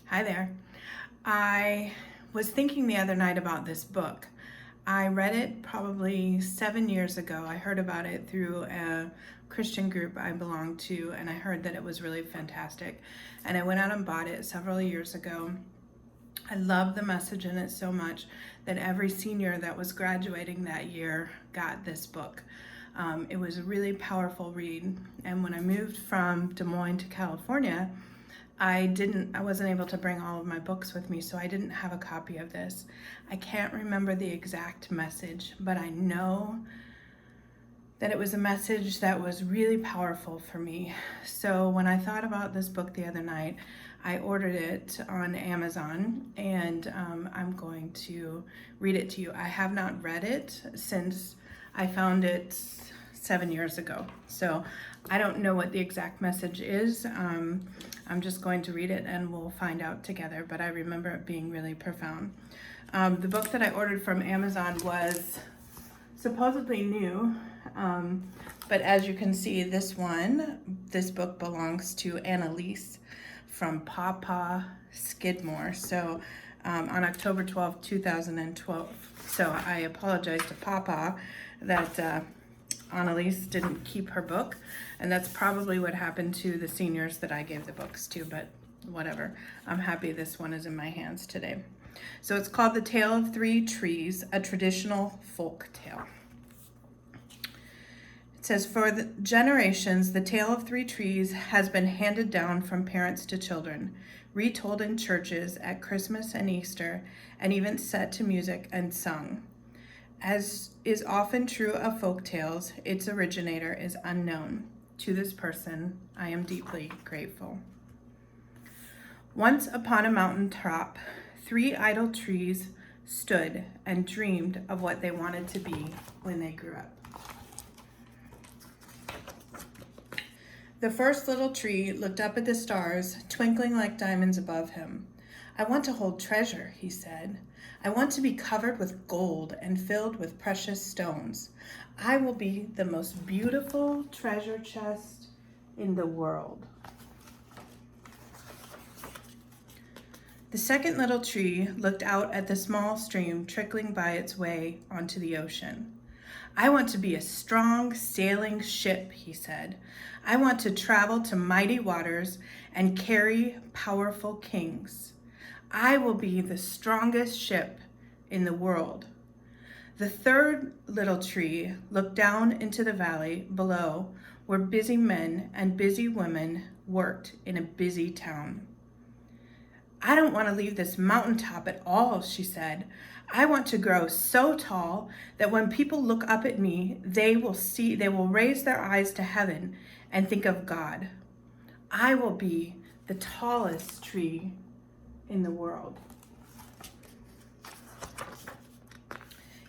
Hi there. I was thinking the other night about this book. I read it probably 7 years ago. I heard about it through a Christian group I belong to, and I heard that it was really fantastic. And I went out and bought it several years ago. I love the message in it so much that every senior that was graduating that year got this book. It was a really powerful read. And when I moved from Des Moines to California, I wasn't able to bring all of my books with me, so I didn't have a copy of this. I can't remember the exact message, but I know that it was a message that was really powerful for me. So when I thought about this book the other night, I ordered it on Amazon, and I'm going to read it to you. I have not read it since I found it 7 years ago. So I don't know what the exact message is. I'm just going to read it and we'll find out together, but I remember it being really profound. The book that I ordered from Amazon was supposedly new, but as you can see, this book belongs to Annalise from Papa Skidmore. So on October 12th, 2012. So I apologize to Papa that Annalise didn't keep her book, and that's probably what happened to the seniors that I gave the books to, but whatever. I'm happy this one is in my hands today. So it's called The Tale of Three Trees, a traditional folk tale. It says, for the generations, the tale of three trees has been handed down from parents to children, retold in churches at Christmas and Easter, and even set to music and sung. As is often true of folk tales, its originator is unknown. To this person, I am deeply grateful. Once upon a mountain top, three idle trees stood and dreamed of what they wanted to be when they grew up. The first little tree looked up at the stars, twinkling like diamonds above him. I want to hold treasure, he said. I want to be covered with gold and filled with precious stones. I will be the most beautiful treasure chest in the world. The second little tree looked out at the small stream trickling by its way onto the ocean. I want to be a strong sailing ship, he said. I want to travel to mighty waters and carry powerful kings. I will be the strongest ship in the world. The third little tree looked down into the valley below where busy men and busy women worked in a busy town. I don't want to leave this mountaintop at all, she said. I want to grow so tall that when people look up at me, they will raise their eyes to heaven and think of God. I will be the tallest tree in the world.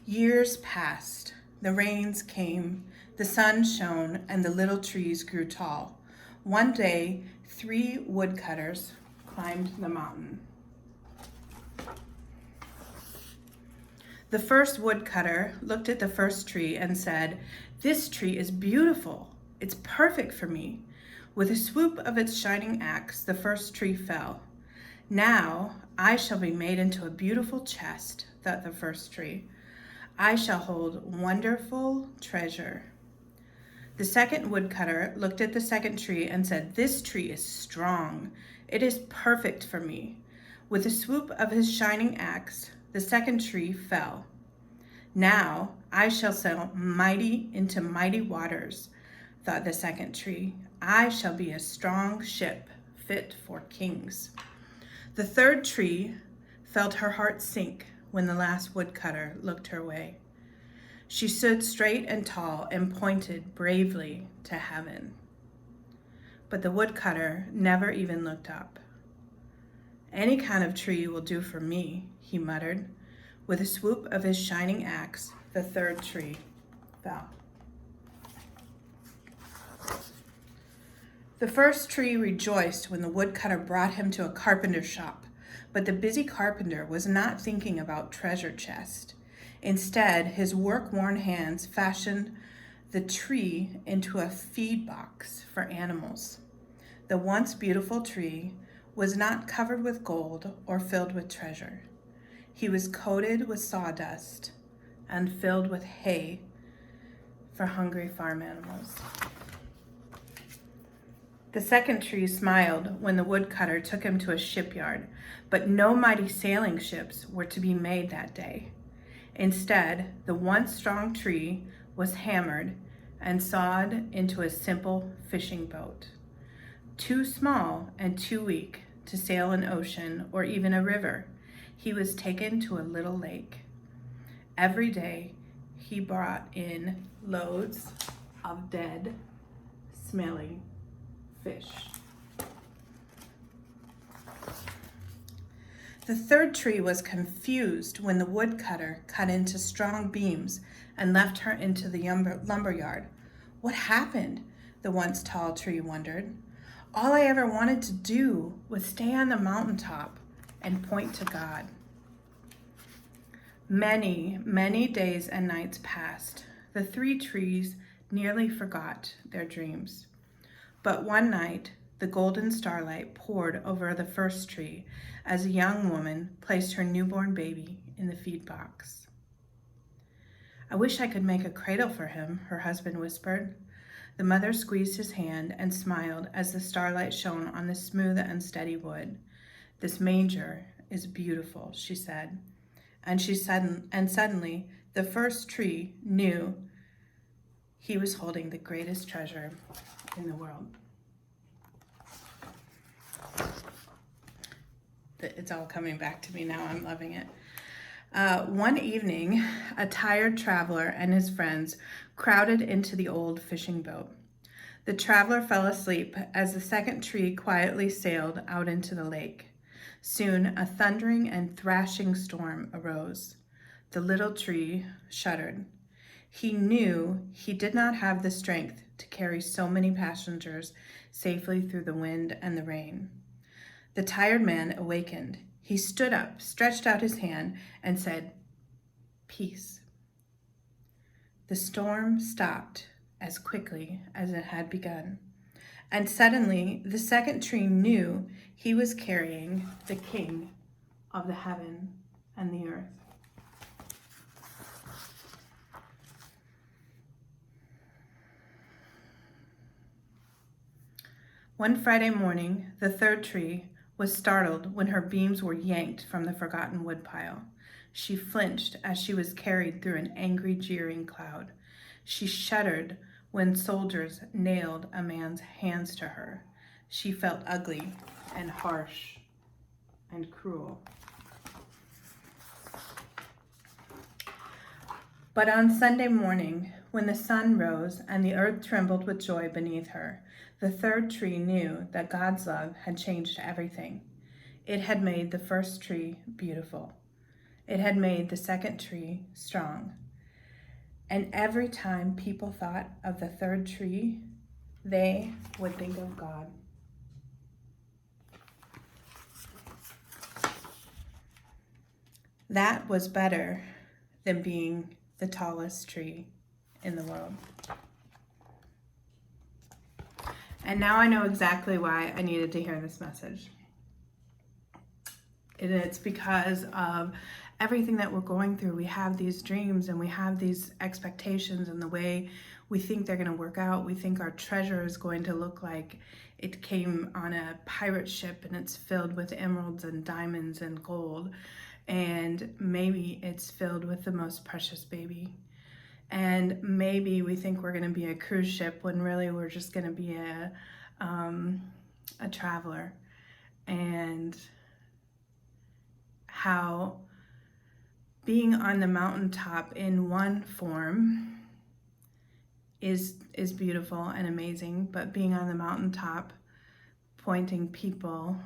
Years passed. The rains came, the sun shone, and the little trees grew tall. One day, three woodcutters climbed the mountain. The first woodcutter looked at the first tree and said, "This tree is beautiful. It's perfect for me." With a swoop of its shining axe, the first tree fell. Now I shall be made into a beautiful chest, thought the first tree. I shall hold wonderful treasure. The second woodcutter looked at the second tree and said, "This tree is strong. It is perfect for me." With a swoop of his shining axe, the second tree fell. Now I shall sail mighty into mighty waters, thought the second tree. I shall be a strong ship fit for kings. The third tree felt her heart sink when the last woodcutter looked her way. She stood straight and tall and pointed bravely to heaven. But the woodcutter never even looked up. "Any kind of tree will do for me," he muttered. With a swoop of his shining axe, the third tree fell. The first tree rejoiced when the woodcutter brought him to a carpenter's shop, but the busy carpenter was not thinking about treasure chest. Instead, his work-worn hands fashioned the tree into a feed box for animals. The once beautiful tree was not covered with gold or filled with treasure. He was coated with sawdust and filled with hay for hungry farm animals. The second tree smiled when the woodcutter took him to a shipyard, but no mighty sailing ships were to be made that day. Instead, the once strong tree was hammered and sawed into a simple fishing boat. Too small and too weak to sail an ocean or even a river, he was taken to a little lake. Every day, he brought in loads of dead, smelly fish. The third tree was confused when the woodcutter cut into strong beams and left her into the lumber yard. What happened? The once tall tree wondered. All I ever wanted to do was stay on the mountaintop and point to God. Many, many days and nights passed. The three trees nearly forgot their dreams. But one night, the golden starlight poured over the first tree as a young woman placed her newborn baby in the feed box. I wish I could make a cradle for him, her husband whispered. The mother squeezed his hand and smiled as the starlight shone on the smooth and steady wood. This manger is beautiful, she said. And suddenly, the first tree knew he was holding the greatest treasure in the world. It's all coming back to me now. I'm loving it. One evening, a tired traveler and his friends crowded into the old fishing boat. The traveler fell asleep as the second tree quietly sailed out into the lake. Soon, a thundering and thrashing storm arose. The little tree shuddered. He knew he did not have the strength to carry so many passengers safely through the wind and the rain. The tired man awakened. He stood up, stretched out his hand, and said, "Peace." The storm stopped as quickly as it had begun. And suddenly, the second tree knew he was carrying the King of the heaven and the earth. One Friday morning, the third tree was startled when her beams were yanked from the forgotten woodpile. She flinched as she was carried through an angry, jeering cloud. She shuddered when soldiers nailed a man's hands to her. She felt ugly and harsh and cruel. But on Sunday morning, when the sun rose and the earth trembled with joy beneath her, the third tree knew that God's love had changed everything. It had made the first tree beautiful. It had made the second tree strong. And every time people thought of the third tree, they would think of God. That was better than being the tallest tree in the world. And now I know exactly why I needed to hear this message. And it's because of everything that we're going through. We have these dreams and we have these expectations, and the way we think they're going to work out. We think our treasure is going to look like it came on a pirate ship and it's filled with emeralds and diamonds and gold. And maybe it's filled with the most precious baby. And maybe we think we're going to be a cruise ship when really we're just going to be a traveler. And how being on the mountaintop in one form is beautiful and amazing, but being on the mountaintop pointing people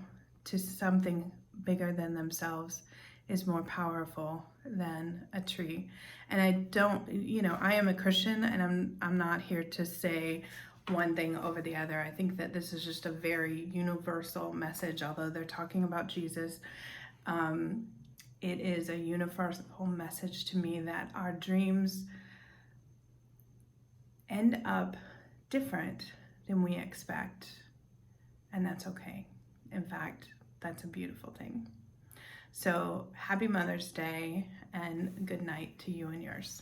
to something bigger than themselves is more powerful than a tree. And I am a Christian, and I'm not here to say one thing over the other. I think that this is just a very universal message. Although they're talking about Jesus, it is a universal message to me that our dreams end up different than we expect, and that's okay. In fact, That's a beautiful thing. So happy Mother's Day and good night to you and yours.